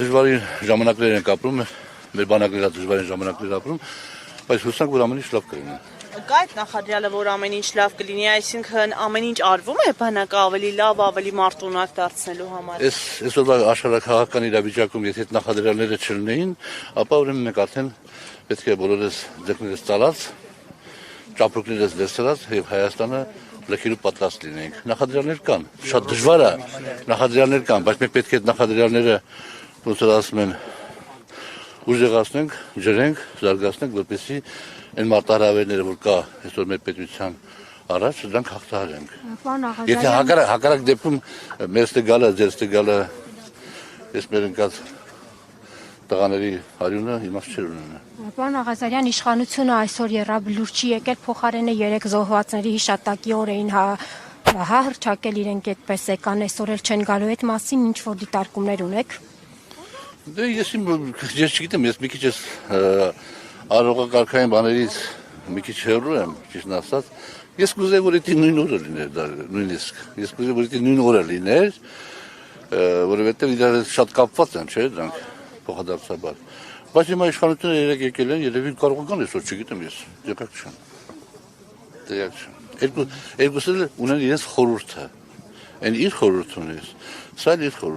դժվարին ժամանակներ են ապրում, մեր բանակները դժվարին ժամանակներ ապրում, բայց հուսանք, որ ամեն ինչ լավ կլինի։ Կա այդ նախադրյալը, որ ամեն ինչ լավ կլինի, այսինքն ամեն ինչ արվում է բանակը ավելի լավ, ավելի մարտունակ դարձնելու համար։ Այսօրվա աշխարհաքաղաքական իրավիճակում, եթե այդ նախադրյալները չլինեին, ապա ուրեմն մենք արդեն պետք է բոլորս ձեռքներս ծալած, ճապրուկներս դերսած եւ Հայաստանը լքելու պատրաստ լինենք։ Նախադրյալներ կան, շատ դժվար է, նախադրյալներ կան, բայց մենք պետք է այդ նախադրյալները, ոնց որ ասում են, ուժեղացնենք, ջրենք, զարգացնենք, որպեսզի այն մարտահրավերները, որ կա այսօր մեր պետության առաջ, դրանք հաղթահարենք։ Եթե հակառակ դեպքում մեր ստգալը, ձեր ստգալը, ես մեր ընկած տղաների հարյունը իմաստ չէր ունենա։ Պարոն Աղազարյան, իշխանությունը այսօր եռավ լուրջ չի եկել, փոխարենը 3 զոհվածների հիշատակի օր էին հռչակել իրենք այդպես եկան, այսօր էլ չեն գալու, այդ մասին ինչ որ դիտարկումներ ունեք։ Դե ես չգիտեմ, ես մի քիչ ես արողակարգային բաներից մի քիչ հեռու եմ, ճիշտն ասած։ Ես կուզեի, որ դա նույն օրը լիներ, նույնիսկ։ Ես կուզեի, որ դա նույն օրը լիներ, որովհետև իրար շատ կապված են, չէ՞, դրանք փոխադարձաբար։ Բայց հիմա իշխանությունը երեք եկել են, երևի կարող են այսօր, չգիտեմ ես, տեղյակ չեմ։ Երկուսը ունեն իրենց խորհուրդը։ Այն իր խորհուրդն ունի, սա իր խորհուրդը։